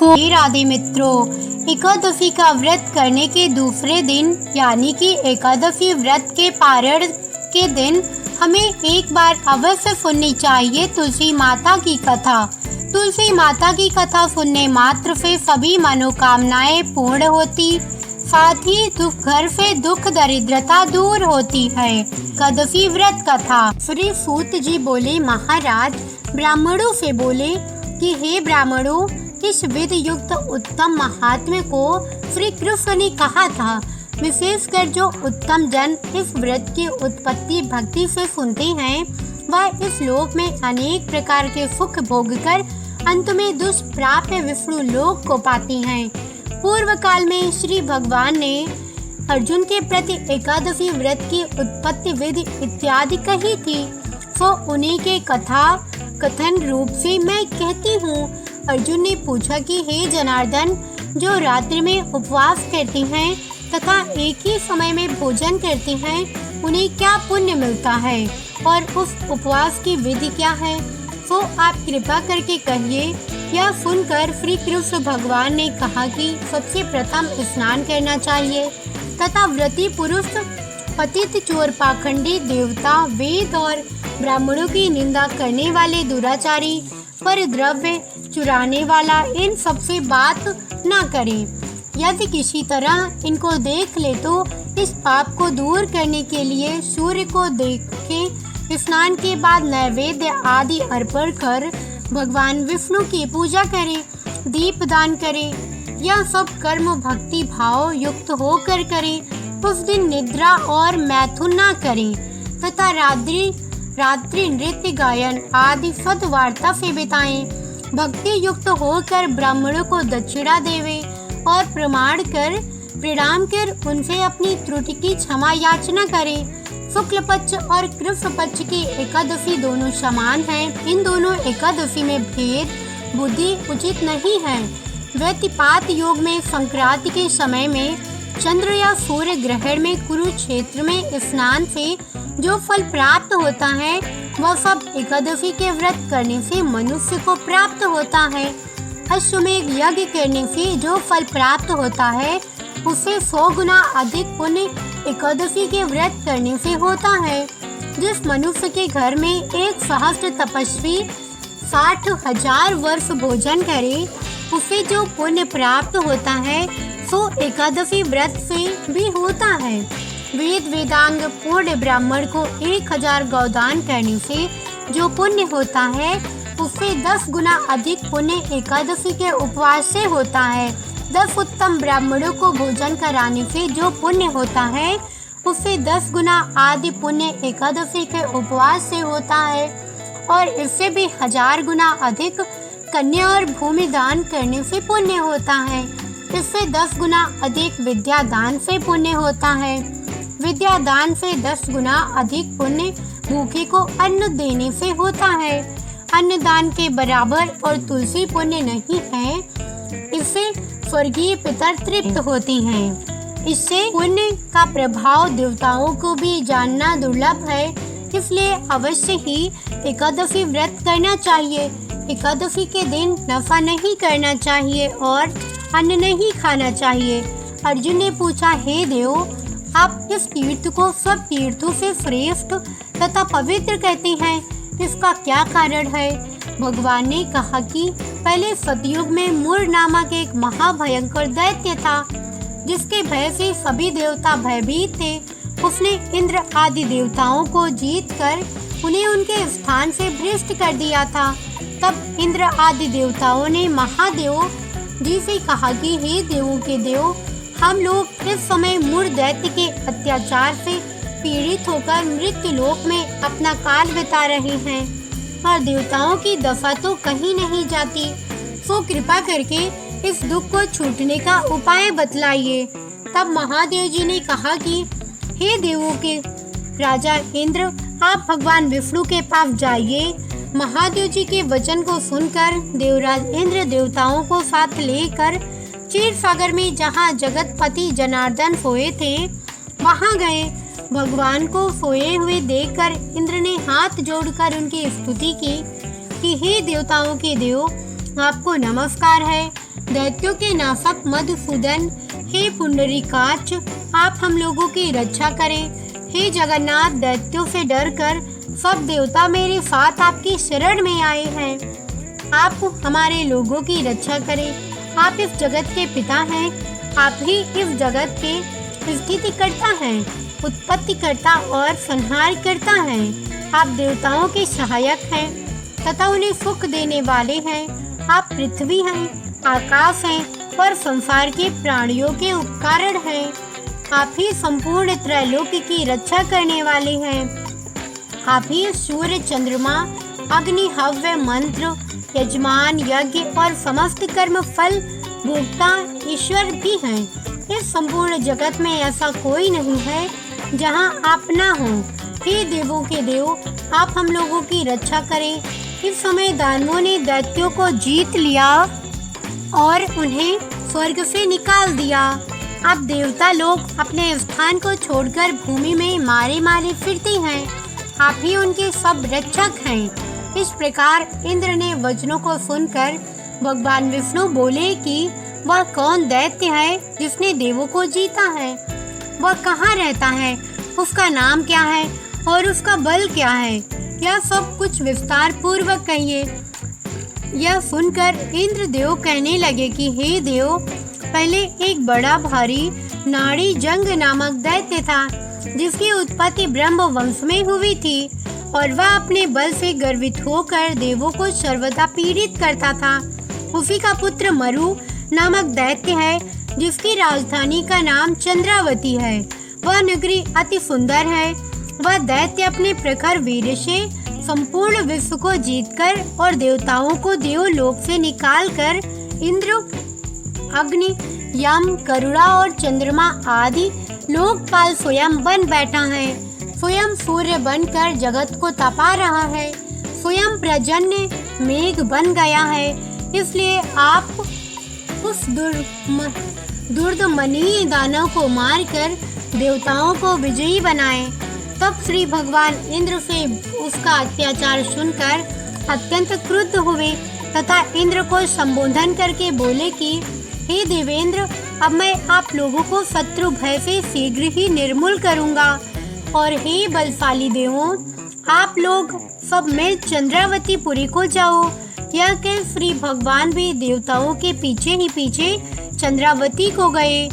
देखो हे राधे मित्रों, एकादशी का व्रत करने के दूसरे दिन यानी कि एकादशी व्रत के पारण के दिन हमें एक बार अवश्य सुननी चाहिए तुलसी माता की कथा। तुलसी माता की कथा सुनने मात्र से सभी मनोकामनाएं पूर्ण होती, साथ ही घर से दुख दरिद्रता दूर होती है। एकादशी व्रत कथा। श्री सूत जी बोले, महाराज ब्राह्मणों से बोले कि हे ब्राह्मणों, इस विधि युक्त उत्तम महात्म्य को श्री कृष्ण ने कहा था। विशेषकर जो उत्तम जन इस व्रत की उत्पत्ति भक्ति से सुनते हैं, वह इस लोक में अनेक प्रकार के सुख भोगकर अंत में दुष्प्राप्य विष्णु लोक को पाती हैं। पूर्व काल में श्री भगवान ने अर्जुन के प्रति एकादशी व्रत की उत्पत्ति विधि इत्यादि कही थी, तो उन्हीं के कथन रूप से मैं कहती हूँ। अर्जुन ने पूछा कि हे जनार्दन, जो रात्रि में उपवास करती हैं तथा एक ही समय में भोजन करती हैं, उन्हें क्या पुण्य मिलता है और उस उपवास की विधि क्या है? तो आप कृपा करके कहिए। यह सुनकर श्री कृष्ण भगवान ने कहा कि सबसे प्रथम स्नान करना चाहिए तथा व्रती पुरुष, पतित चोर, पाखंडी, देवता, वेद और ब्राह्मणों की निंदा करने वाले दुराचारी, पर द्रव्य चुराने वाला, इन सबसे बात न करे। यदि किसी तरह इनको देख ले तो इस पाप को दूर करने के लिए सूर्य को देखे स्नान के बाद नैवेद्य आदि अर्पण कर भगवान विष्णु की पूजा करे, दीप दान करे। यह सब कर्म भक्ति भाव युक्त होकर करे। उस दिन निद्रा और मैथुन न करे तथा रात्रि नृत्य गायन आदि सद्वार्ता से बिताएं। भक्ति युक्त होकर ब्राह्मणों को दक्षिणा देवे और प्रणाम कर उनसे अपनी त्रुटि की क्षमा याचना करे। शुक्ल पक्ष और कृष्ण पक्ष की एकादशी दोनों समान हैं। इन दोनों एकादशी में भेद बुद्धि उचित नहीं है। व्यतिपात योग में संक्रांति के समय में चंद्र या सूर्य ग्रहण में कुरुक्षेत्र में स्नान से जो फल प्राप्त होता है, वह सब एकादशी के व्रत करने से मनुष्य को प्राप्त होता है। अश्वमेध यज्ञ करने से जो फल प्राप्त होता है, उससे 100 गुना अधिक पुण्य एकादशी के व्रत करने से होता है। जिस मनुष्य के घर में एक सहस्त्र तपस्वी 60,000 वर्ष भोजन करे, उसे जो पुण्य प्राप्त होता है, सो एकादशी व्रत से भी होता है। वेद वेदांग पूर्ण ब्राह्मण को 1000 गौदान करने से जो पुण्य होता है, उससे 10 गुना अधिक पुण्य एकादशी के उपवास से होता है। 10 उत्तम ब्राह्मणों को भोजन कराने से जो पुण्य होता है, उससे 10 गुना आदि पुण्य एकादशी के उपवास से होता है। और इससे भी 1000 गुना अधिक कन्या और भूमि दान करने से पुण्य होता है। इससे 10 गुना अधिक विद्या दान से पुण्य होता है। विद्या दान से 10 गुना अधिक पुण्य भूखे को अन्न देने से होता है। अन्न दान के बराबर और तुलसी पुण्य नहीं है। इससे स्वर्गीय पितर तृप्त होते हैं। इससे पुण्य का प्रभाव देवताओं को भी जानना दुर्लभ है। इसलिए अवश्य ही एकादशी व्रत करना चाहिए। एकादशी के दिन नफा नहीं करना चाहिए और अन्न नहीं खाना चाहिए। अर्जुन ने पूछा, हे देव, आप इस तीर्थ को सब तीर्थों से श्रेष्ठ तथा पवित्र कहते हैं, इसका क्या कारण है? भगवान ने कहा कि पहले सतयुग में मूर नामक एक महाभयंकर दैत्य था, जिसके भय से सभी देवता भयभीत थे। उसने इंद्र आदि देवताओं को जीतकर उन्हें उनके स्थान से भ्रष्ट कर दिया था। तब इंद्र आदि देवताओं ने महादेव जी से कहा कि हे देवों के देव, हम लोग इस समय मूर दैत्य के अत्याचार से पीड़ित होकर मृत्यु लोक में अपना काल बिता रहे हैं और देवताओं की दशा तो कहीं नहीं जाती। सो कृपा करके इस दुख को छूटने का उपाय बतलाइए। तब महादेव जी ने कहा कि हे देवों के राजा इंद्र, आप भगवान विष्णु के पास जाइए। महादेव जी के वचन को सुनकर देवराज इंद्र देवताओं को साथ लेकर क्षीर सागर में जहाँ जगतपति जनार्दन सोए थे, वहाँ गए। भगवान को सोए हुए देखकर इंद्र ने हाथ जोड़कर उनकी स्तुति की कि हे देवताओं के देव, आपको नमस्कार है। दैत्यों के नासक मधुसूदन, हे पुंडरीकाक्ष, आप हम लोगों की रक्षा करें। हे जगन्नाथ, दैत्यों से डरकर सब देवता मेरे साथ आपकी शरण में आए हैं। आप हमारे लोगों की रक्षा करें। आप इस जगत के पिता हैं। आप ही इस जगत के स्थिति करता हैं, उत्पत्ति करता और संहार करता हैं। आप देवताओं के सहायक हैं तथा उन्हें सुख देने वाले हैं। आप पृथ्वी हैं, आकाश हैं और संसार के प्राणियों के उपकरण हैं। आप ही संपूर्ण त्रैलोक्य की रक्षा करने वाले हैं। आप ही सूर्य, चंद्रमा, अग्नि, हव्य, मंत्र, यजमान, यज्ञ और समस्त कर्म फल भोक्ता ईश्वर भी हैं। इस संपूर्ण जगत में ऐसा कोई नहीं है जहां आप ना हो। हे देवों के देव, आप हम लोगों की रक्षा करें। इस समय दानवों ने दैत्यों को जीत लिया और उन्हें स्वर्ग से निकाल दिया। अब देवता लोग अपने स्थान को छोड़कर भूमि में मारे मारे फिरते हैं। आप ही उनके सब रक्षक हैं। इस प्रकार इंद्र ने वचनों को सुनकर भगवान विष्णु बोले कि वह कौन दैत्य है जिसने देवों को जीता है, वह कहाँ रहता है, उसका नाम क्या है और उसका बल क्या है, यह सब कुछ विस्तार पूर्वक कहिए। यह सुनकर इंद्र देव कहने लगे कि हे देव, पहले एक बड़ा भारी नाड़ी जंग नामक दैत्य था जिसकी उत्पत्ति ब्रह्म वंश में हुई थी और वह अपने बल से गर्वित होकर देवों को सर्वदा पीड़ित करता था। उसी का पुत्र मरु नामक दैत्य है जिसकी राजधानी का नाम चंद्रावती है। वह नगरी अति सुंदर है। वह दैत्य अपने प्रखर वीर से संपूर्ण विश्व को जीतकर और देवताओं को देवलोक से निकालकर इंद्र, अग्नि, यम, करुणा और चंद्रमा आदि लोकपाल स्वयं बन बैठा है। स्वयं सूर्य बनकर जगत को तपा रहा है। स्वयं प्रजन्य मेघ बन गया है। इसलिए आप उस दुर्दमनीय दानव को मारकर देवताओं को विजयी बनाएं। तब श्री भगवान इंद्र से उसका अत्याचार सुनकर अत्यंत क्रुद्ध हुए तथा इंद्र को संबोधन करके बोले कि हे देवेंद्र, अब मैं आप लोगों को शत्रु भय से शीघ्र ही निर्मूल करूंगा। और हे बलशाली देवों, आप लोग सब मिल चंद्रावती पुरी को जाओ। यह कह श्री भगवान भी देवताओं के पीछे ही पीछे चंद्रावती को गए।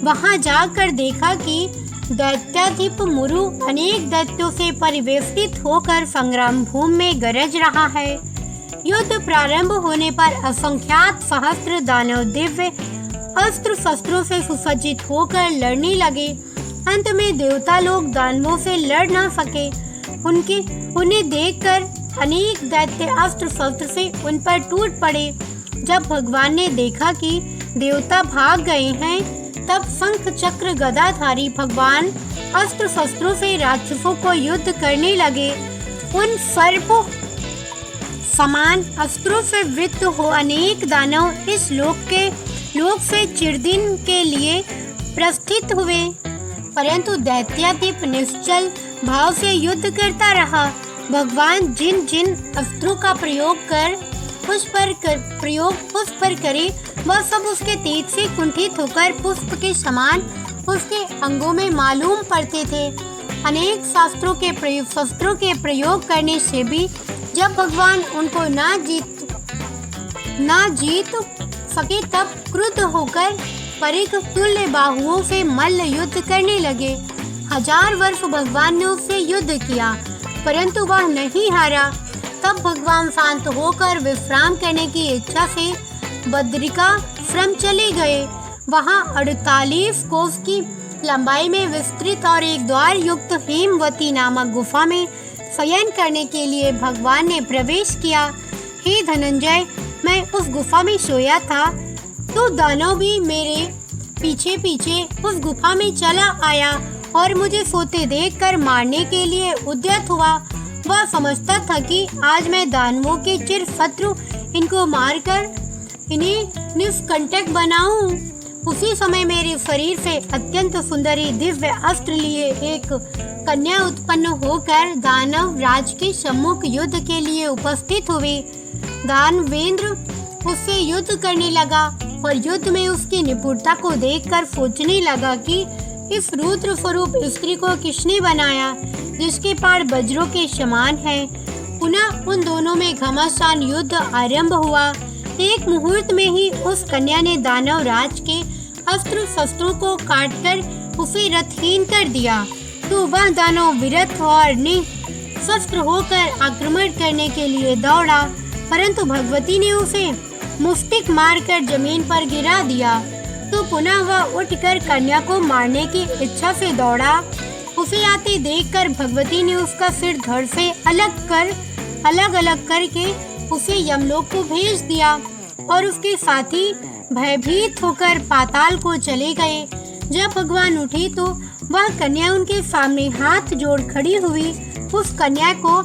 वहां जाकर देखा कि दैत्याधिप मुरु अनेक दैत्यों से परिवेष्टित होकर संग्राम भूमि में गरज रहा है। युद्ध प्रारंभ होने पर असंख्यात सहस्त्र दानव दिव्य अस्त्र शस्त्रों से सुसज्जित होकर लड़ने लगे। अंत में देवता लोग दानवों से लड़ न सके। उन्हें देखकर अनेक दैत्य अस्त्र शस्त्र से उन पर टूट पड़े। जब भगवान ने देखा कि देवता भाग गए हैं, तब शंख चक्र गदाधारी भगवान अस्त्र शस्त्रों से राक्षसों को युद्ध करने लगे। उन सर्पों समान अस्त्रों से वृत्त हो अनेक दानव इस लोक से चिरदिन के लिए प्रस्थित हुए, परंतु दैत्याधिप निश्चल भाव से युद्ध करता रहा। भगवान जिन जिन अस्त्रों का प्रयोग उस पर करे, वह सब उसके तेज से कुंठित होकर पुष्प के समान उसके अंगों में मालूम पड़ते थे। अनेक शस्त्रों के प्रयोग करने से भी जब भगवान उनको ना जीत सके, तब क्रुद्ध होकर परिख तुल्य बाहुओं से मल्ल युद्ध करने लगे। 1000 वर्ष भगवान ने उससे युद्ध किया, परंतु वह नहीं हारा। तब भगवान शांत होकर विश्राम करने की इच्छा से बद्रिकाश्रम चले गए। वहां 48 कोस की लंबाई में विस्तृत और एक द्वार युक्त हेमवती नामक गुफा में शयन करने के लिए भगवान ने प्रवेश किया। हे धनंजय, मैं उस गुफा में सोया था तो दानव भी मेरे पीछे पीछे उस गुफा में चला आया और मुझे सोते देखकर मारने के लिए उद्यत हुआ। वह समझता था कि आज मैं दानवों के चिर शत्रु इनको मारकर इन्हें निष्कंटक बनाऊं। उसी समय मेरे शरीर से अत्यंत सुंदरी दिव्य अस्त्र लिए एक कन्या उत्पन्न होकर दानव राज के सम्मुख युद्ध के लिए उपस्थित हुए। दानवेंद्र उससे युद्ध करने लगा और युद्ध में उसकी निपुणता को देखकर सोचने लगा कि इस रुद्र स्वरूप स्त्री को किसने बनाया, जिसके पार वज्रों के समान है। पुनः उन दोनों में घमासान युद्ध आरंभ हुआ। एक मुहूर्त में ही उस कन्या ने दानव राज के अस्त्र शस्त्रों को काटकर उसे रथहीन कर दिया। तो वह दानव विरथ और निशस्त्र होकर आक्रमण करने के लिए दौड़ा, परंतु भगवती ने उसे मुष्टिक मारकर जमीन पर गिरा दिया। तो पुनः वह उठकर कन्या को मारने की इच्छा से दौड़ा। उसे आते देखकर भगवती ने उसका सिर धड़ से अलग अलग करके उसे यमलोक को भेज दिया और उसके साथी भयभीत होकर पाताल को चले गए। जब भगवान उठे तो वह कन्या उनके सामने हाथ जोड़ खड़ी हुई। उस कन्या को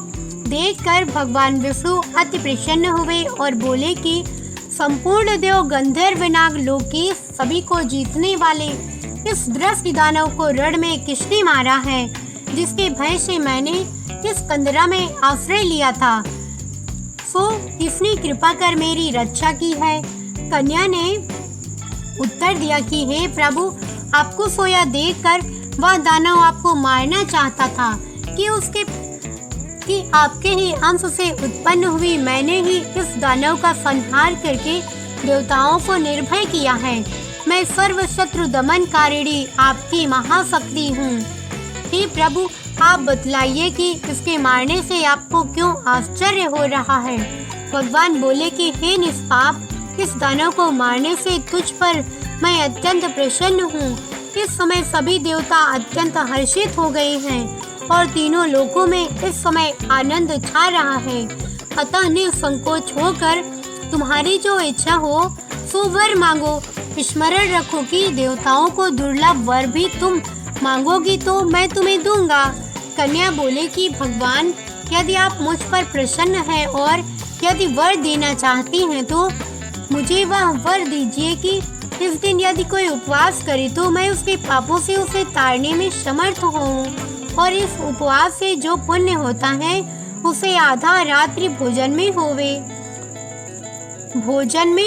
देखकर भगवान विष्णु अति प्रसन्न हुए और बोले कि संपूर्ण देव गंधर्व नाग लोकेश सभी को जीतने वाले इस दृष्टि दानव को रण में किसने मारा है, जिसके भय से मैंने इस कंदरा में आश्रय लिया था, सो इसने कृपा कर मेरी रक्षा की है। कन्या ने उत्तर दिया कि हे प्रभु, आपको सोया देखकर वह दानव आपको मारना चाहता था कि आपके ही अंश से उत्पन्न हुई मैंने ही इस दानव का संहार करके देवताओं को निर्भय किया है। मैं सर्व शत्रु दमन कारिणी आपकी महाशक्ति हूँ। हे प्रभु, आप बतलाइए कि इसके मारने से आपको क्यों आश्चर्य हो रहा है। भगवान बोले कि हे निष्पाप, इस दानव को मारने से तुझ पर मैं अत्यंत प्रसन्न हूँ। इस समय सभी देवता अत्यंत हर्षित हो गए हैं और तीनों लोकों में इस समय आनंद छा रहा है। अतः निसंकोच होकर तुम्हारी जो इच्छा हो सो वर मांगो। स्मरण रखो कि देवताओं को दुर्लभ वर भी तुम मांगोगी तो मैं तुम्हें दूंगा। कन्या बोले कि भगवान, यदि आप मुझ पर प्रसन्न हैं और यदि वर देना चाहती हैं तो मुझे वह वर दीजिए कि इस दिन यदि कोई उपवास करे तो मैं उसके पापों से उसे तारने में समर्थ हूँ और इस उपवास से जो पुण्य होता है उसे आधा रात्रि भोजन में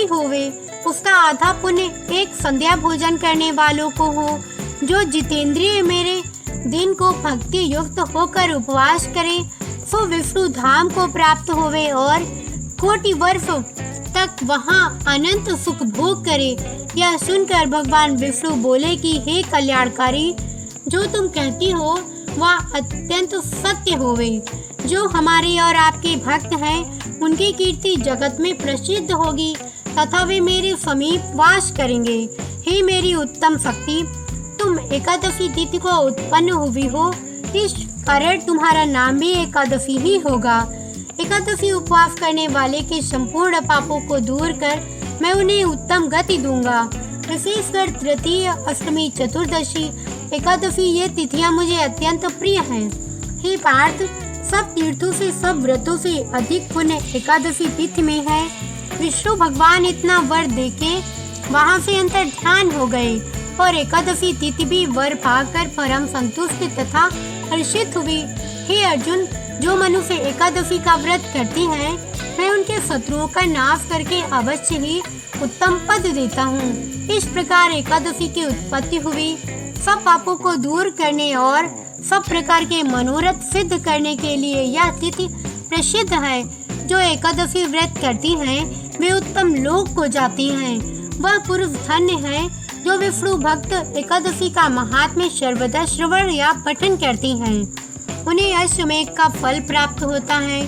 होवे। उसका आधा पुण्य एक संध्या भोजन करने वालों को हो। जो जितेंद्रिय मेरे दिन को भक्ति युक्त होकर उपवास करे सो विष्णु धाम को प्राप्त होवे और कोटि वर्ष तक वहाँ अनंत सुख भोग करे। यह सुनकर भगवान विष्णु बोले कि हे कल्याणकारी, जो तुम कहती हो वह अत्यंत सत्य होवे। जो हमारे और आपके भक्त हैं उनकी कीर्ति जगत में प्रसिद्ध होगी तथा वे मेरे समीप वास करेंगे। हे मेरी उत्तम शक्ति, तुम एकादशी तिथि को उत्पन्न हुई हो, इस कारण तुम्हारा नाम भी एकादशी ही होगा। एकादशी उपवास करने वाले के संपूर्ण पापों को दूर कर मैं उन्हें उत्तम गति दूंगा। विशेषकर तृतीय, अष्टमी, चतुर्दशी, एकादशी ये तिथियां मुझे अत्यंत प्रिय हैं। हे पार्थ, सब तीर्थों से सब व्रतों से अधिक पुण्य एकादशी तिथि में है। विष्णु भगवान इतना वर देके वहाँ से अंतर ध्यान हो गए और एकादशी तिथि भी वर पाकर परम संतुष्ट तथा हर्षित हुई। हे अर्जुन, जो मनुष्य एकादशी का व्रत करती हैं, मैं उनके शत्रुओं का नाश करके अवश्य ही उत्तम पद देता हूँ। इस प्रकार एकादशी की उत्पत्ति हुई। सब पापों को दूर करने और सब प्रकार के मनोरथ सिद्ध करने के लिए यह तिथि प्रसिद्ध है। जो एकादशी व्रत करती हैं, वे उत्तम लोक को जाती हैं। वह पुरुष धन्य है जो विष्णु भक्त एकादशी का महात्म्य सर्वदा श्रवण या पठन करती हैं। उन्हें अश्वमेध का फल प्राप्त होता है।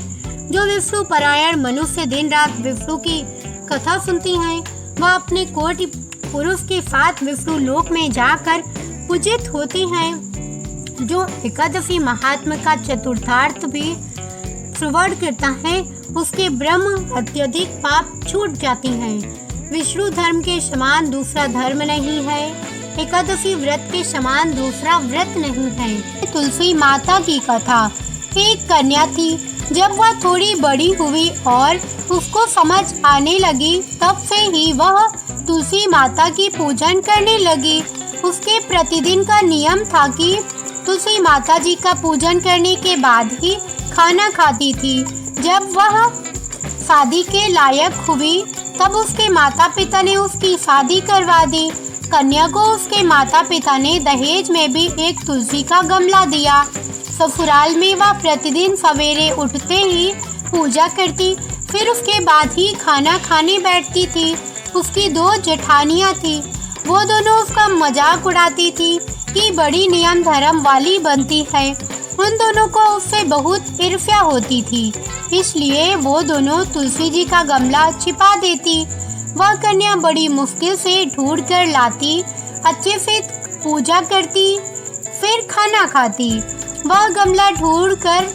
जो विष्णु परायण मनुष्य दिन रात विष्णु की कथा सुनती हैं, वह अपने कोटि पुरुष के साथ विष्णु लोक में जाकर पूजित होती हैं। जो एकादशी महात्म्य का चतुर्थार्थ भी श्रवण करता है, उसके ब्रह्म अत्यधिक पाप छूट जाती हैं। विष्णु धर्म के समान दूसरा धर्म नहीं है। एकादशी व्रत के समान दूसरा व्रत नहीं है। तुलसी माता की कथा। एक कन्या थी। जब वह थोड़ी बड़ी हुई और उसको समझ आने लगी, तब से ही वह तुलसी माता की पूजन करने लगी। उसके प्रतिदिन का नियम था कि तुलसी माता जी का पूजन करने के बाद ही खाना खाती थी। जब वह शादी के लायक हुई तब उसके माता पिता ने उसकी शादी करवा दी। कन्या को उसके माता पिता ने दहेज में भी एक तुलसी का गमला दिया। ससुराल में वह प्रतिदिन सवेरे उठते ही पूजा करती, फिर उसके बाद ही खाना खाने बैठती थी। उसकी 2 जेठानियाँ थी, वो दोनों उसका मजाक उड़ाती थी कि बड़ी नियम धर्म वाली बनती है। उन दोनों को उससे बहुत ईर्ष्या होती थी, इसलिए वो दोनों तुलसी जी का गमला छिपा देती। वह कन्या बड़ी मुश्किल से ढूंढ कर लाती, अच्छे से पूजा करती, फिर खाना खाती। वह गमला ढूंढ कर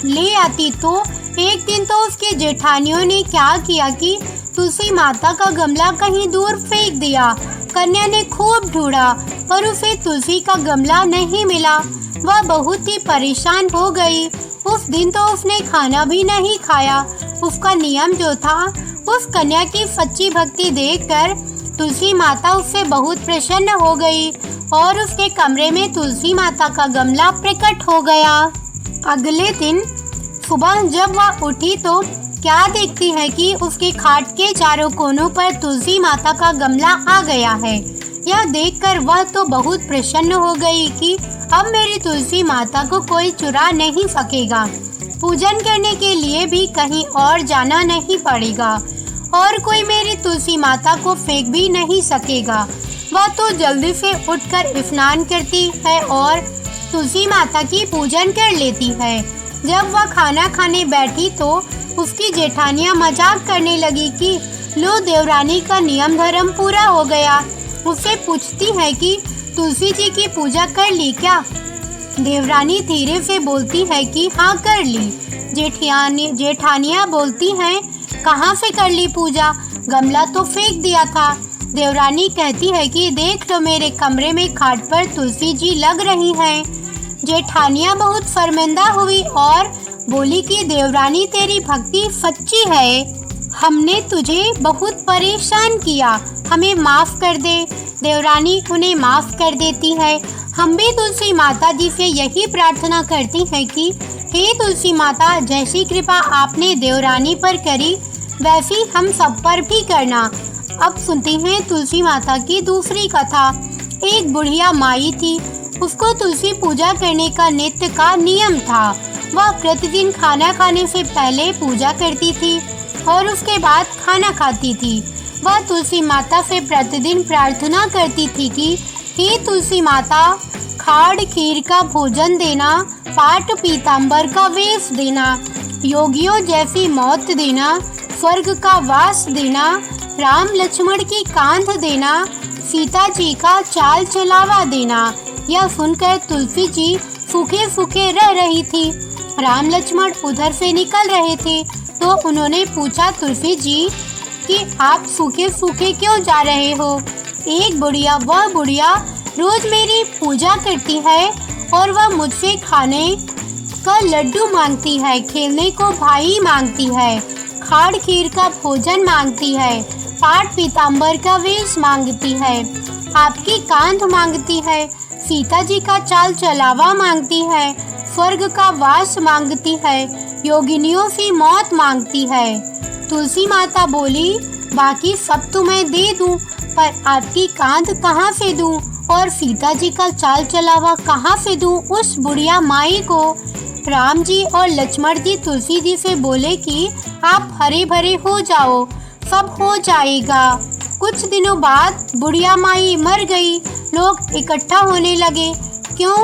ले आती तो एक दिन तो उसके जेठानियों ने क्या किया कि तुलसी माता का गमला कहीं दूर फेंक दिया। कन्या ने खूब ढूंढा पर उसे तुलसी का गमला नहीं मिला। वह बहुत ही परेशान हो गई। उस दिन तो उसने खाना भी नहीं खाया। उसका नियम जो था, उस कन्या की सच्ची भक्ति देखकर तुलसी माता उससे बहुत प्रसन्न हो गई और उसके कमरे में तुलसी माता का गमला प्रकट हो गया। अगले दिन सुबह जब वह उठी तो क्या देखती है कि उसके खाट के चारों कोनों पर तुलसी माता का गमला आ गया है। यह देखकर वह तो बहुत प्रसन्न हो गई कि अब मेरी तुलसी माता को कोई चुरा नहीं सकेगा। पूजन करने के लिए भी कहीं और जाना नहीं पड़ेगा और कोई मेरी तुलसी माता को फेंक भी नहीं सकेगा। वह तो जल्दी से उठकर स्नान करती है और तुलसी माता की पूजन कर लेती है। जब वह खाना खाने बैठी तो उसकी जेठानियां मजाक करने लगी कि लो देवरानी का नियम धर्म पूरा हो गया। उससे पूछती है कि तुलसी जी की पूजा कर ली क्या? देवरानी धीरे से बोलती है कि हाँ कर ली। जेठानियां बोलती हैं कहाँ से कर ली पूजा, गमला तो फेंक दिया था। देवरानी कहती है कि देख लो मेरे कमरे में खाट पर तुलसी जी लग रही हैं। जेठानियां बहुत शर्मिंदा हुई और बोली कि देवरानी तेरी भक्ति सच्ची है, हमने तुझे बहुत परेशान किया, हमें माफ कर दे। देवरानी उन्हें माफ कर देती है। हम भी तुलसी माता जी से यही प्रार्थना करती हैं कि हे तुलसी माता, जैसी कृपा आपने देवरानी पर करी वैसी हम सब पर भी करना। अब सुनते हैं तुलसी माता की दूसरी कथा। एक बुढ़िया माई थी, उसको तुलसी पूजा करने का नित्य का नियम था। वह प्रतिदिन खाना खाने से पहले पूजा करती थी और उसके बाद खाना खाती थी। वह तुलसी माता से प्रतिदिन प्रार्थना करती थी कि हे तुलसी माता, खाड़ खीर का भोजन देना, पाट पीताम्बर का वेश देना, योगियों जैसी मौत देना, स्वर्ग का वास देना, राम लक्ष्मण की कांध देना, सीता जी का चाल चलावा देना। यह सुनकर तुलसी जी सूखे सूखे रह रही थी। राम लक्ष्मण उधर से निकल रहे थे तो उन्होंने पूछा तुलसी जी कि आप सूखे सूखे क्यों जा रहे हो? एक बुढ़िया, वह बुढ़िया रोज मेरी पूजा करती है और वह मुझसे खाने का लड्डू मांगती है, खेलने को भाई मांगती है, खाड़ खीर का भोजन मांगती है, पाट पीताम्बर का वेश मांगती है, आपकी कांध मांगती है, सीता जी का चाल चलावा मांगती है, स्वर्ग का वास मांगती है, योगिनियों से मौत मांगती है। तुलसी माता बोली, बाकी सब तो मैं दे दूं, पर आपकी कांध कहाँ से दूं और सीता जी का चाल चलावा कहाँ से दूं उस बुढ़िया माई को? राम जी और लक्ष्मण जी तुलसी जी से बोले कि आप हरे भरे हो जाओ, सब हो जाएगा। कुछ दिनों बाद बुढ़िया माई मर गई। लोग इकट्ठा होने लगे, क्यों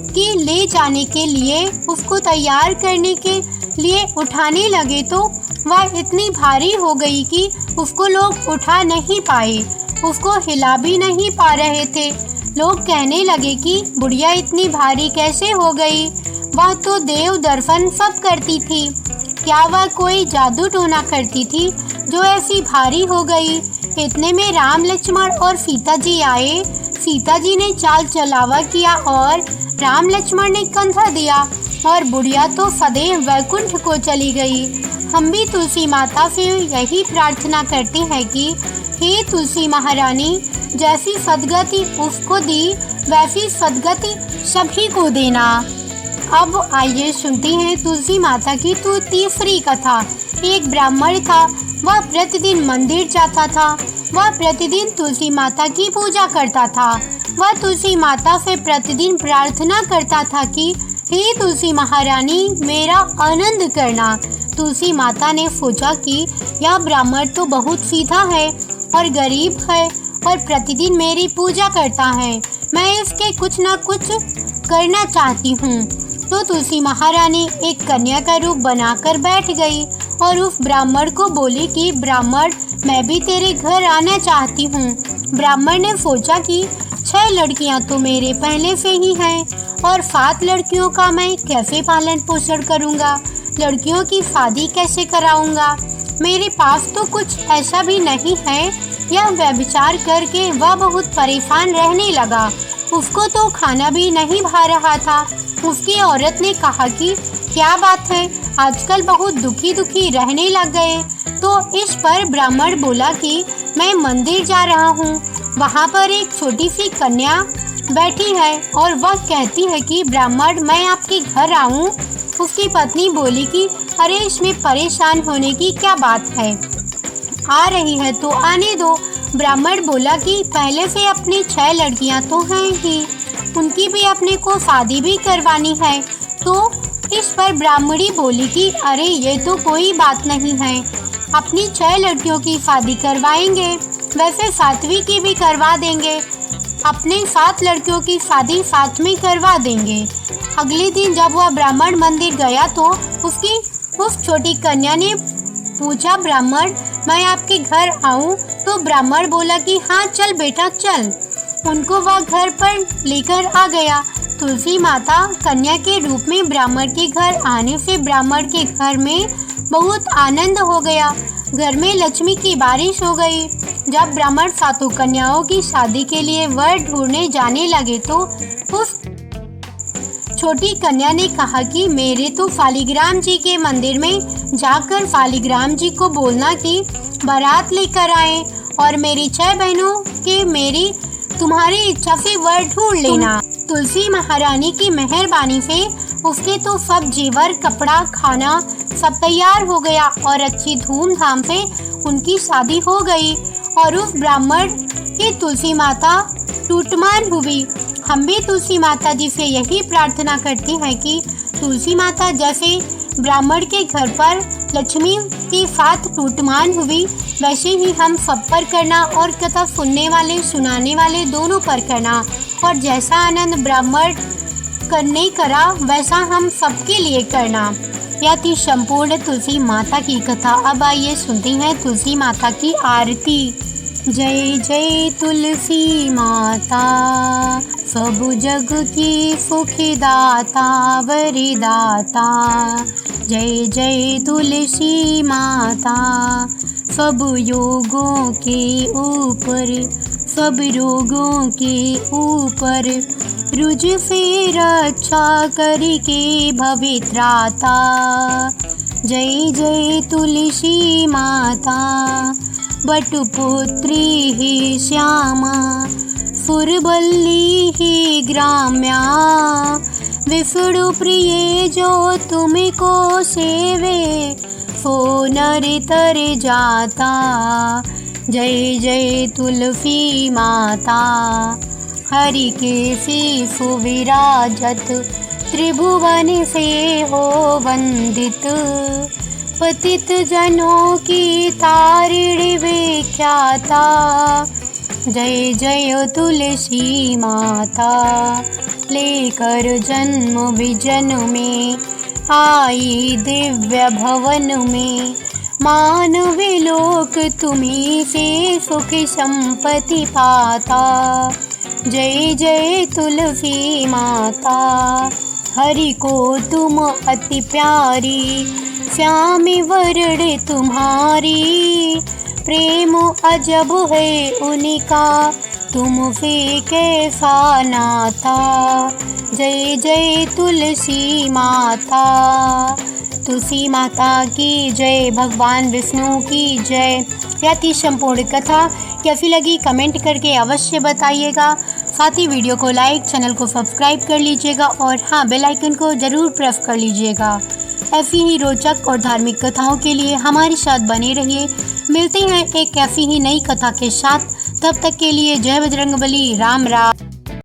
कि ले जाने के लिए, उसको तैयार करने के लिए उठाने लगे तो वह इतनी भारी हो गई कि उसको लोग उठा नहीं पाए, उसको हिला भी नहीं पा रहे थे। लोग कहने लगे कि बुढ़िया इतनी भारी कैसे हो गई, वह तो देव दर्शन सब करती थी, क्या वह कोई जादू टोना करती थी जो ऐसी भारी हो गई? इतने में राम लक्ष्मण और सीता जी आए। सीता जी ने चाल चलावा किया और राम लक्ष्मण ने कंधा दिया और बुढ़िया तो सदैव वैकुंठ को चली गई। हम भी तुलसी माता से यही प्रार्थना करते हैं कि हे तुलसी महारानी, जैसी सदगति उसको दी वैसी सदगति सभी को देना। अब आइए सुनते हैं तुलसी माता की तीसरी कथा। एक ब्राह्मण था, वह प्रतिदिन मंदिर जाता था। वह प्रतिदिन तुलसी माता की पूजा करता था। वह तुलसी माता से प्रतिदिन प्रार्थना करता था कि हे तुलसी महारानी, मेरा आनंद करना। तुलसी माता ने सोचा कि यह ब्राह्मण तो बहुत सीधा है और गरीब है और प्रतिदिन मेरी पूजा करता है। मैं इसके कुछ न कुछ करना चाहती हूँ। तो तुलसी महारानी एक कन्या का रूप बनाकर बैठ गई और उस ब्राह्मण को बोली कि ब्राह्मण, मैं भी तेरे घर आना चाहती हूँ। ब्राह्मण ने सोचा कि 6 लड़कियाँ तो मेरे पहले से ही हैं और 7 लड़कियों का मैं कैसे पालन पोषण करूँगा, लड़कियों की शादी कैसे कराऊँगा। मेरे पास तो कुछ ऐसा भी नहीं है। यह व्यभिचार करके वह बहुत परेशान रहने लगा। उसको तो खाना भी नहीं भा रहा था। उसकी औरत ने कहा कि क्या बात है, आजकल बहुत दुखी दुखी रहने लग गए। तो इस पर ब्राह्मण बोला कि मैं मंदिर जा रहा हूँ। वहाँ पर एक छोटी सी कन्या बैठी है और वह कहती है कि ब्राह्मण, मैं आपके घर आऊँ। उसकी पत्नी बोली कि अरे, इसमें परेशान होने की क्या बात है, आ रही है तो आने दो। ब्राह्मण बोला कि पहले से अपनी 6 लड़कियां तो हैं ही, उनकी भी अपने को शादी भी करवानी है। तो इस पर ब्राह्मणी बोली कि अरे, ये तो कोई बात नहीं है, अपनी 6 लड़कियों की शादी करवाएंगे, वैसे 7वीं की भी करवा देंगे, अपने 7 लड़कियों की शादी साथ में करवा देंगे। अगले दिन जब वह ब्राह्मण मंदिर गया तो उसकी उस छोटी कन्या ने पूछा, ब्राह्मण, मैं आपके घर आऊं? तो ब्राह्मण बोला कि हाँ, चल बेटा चल। उनको वह घर पर लेकर आ गया। तुलसी माता कन्या के रूप में ब्राह्मण के घर आने से ब्राह्मण के घर में बहुत आनंद हो गया। घर में लक्ष्मी की बारिश हो गई। जब ब्राह्मण 7 कन्याओं की शादी के लिए वर ढूंढने जाने लगे तो उस छोटी कन्या ने कहा कि मेरे तो शालिग्राम जी के मंदिर में जाकर शालिग्राम जी को बोलना कि बारात लेकर आए और मेरी 6 बहनों के मेरी तुम्हारी इच्छा से वर ढूंढ लेना। तुलसी महारानी की मेहरबानी से उसके तो सब जेवर, कपड़ा, खाना सब तैयार हो गया और अच्छी धूमधाम से उनकी शादी हो गई और उस ब्राह्मण की तुलसी माता टूटमान हुई। हम भी तुलसी माता जी से यही प्रार्थना करते हैं कि तुलसी माता जैसे ब्राह्मण के घर पर लक्ष्मी के साथ टूटमान हुई, वैसे ही हम सब पर करना और कथा सुनने वाले सुनाने वाले दोनों पर करना। और जैसा आनंद ब्राह्मण करने करा वैसा हम सबके लिए करना। यह थी संपूर्ण तुलसी माता की कथा। अब आइए सुनते हैं तुलसी माता की आरती। जय जय तुलसी माता, सब जग की सुखदाता वरदाता। जय जय तुलसी माता, सब योगों के ऊपर, सब रोगों के ऊपर, रुज से रक्षा करके भवित्राता। जय जय तुलसी माता, बटपुत्री ही श्यामा, सुरबल्ली ही ग्राम्या। विष्णु प्रिय जो तुमको सेवे, सो नर तर जाता। जय जय तुलसी माता, हरि के शीश विराजत, त्रिभुवन से हो वंदित। पतित जनों की तारिणी विख्याता। जय जय तुलसी माता, लेकर जन्म विजन में आई दिव्य भवन में। मानवी लोक तुम्हीं से सुख संपत्ति पाता। जय जय तुलसी माता, हरि को तुम अति प्यारी, श्यामी वरण तुम्हारी। प्रेम अजब है उनका, तुम से कैसा नाता। जय जय तुलसी माता, तुलसी माता की जय, भगवान विष्णु की जय। यह थी संपूर्ण कथा। कैसी लगी कमेंट करके अवश्य बताइएगा। साथ ही वीडियो को लाइक, चैनल को सब्सक्राइब कर लीजिएगा और हाँ, बेल आइकन को ज़रूर प्रेस कर लीजिएगा। ऐसी ही रोचक और धार्मिक कथाओं के लिए हमारे साथ बने रहिए। मिलते हैं एक ऐसी ही नई कथा के साथ। तब तक के लिए जय बजरंगबली। राम राम।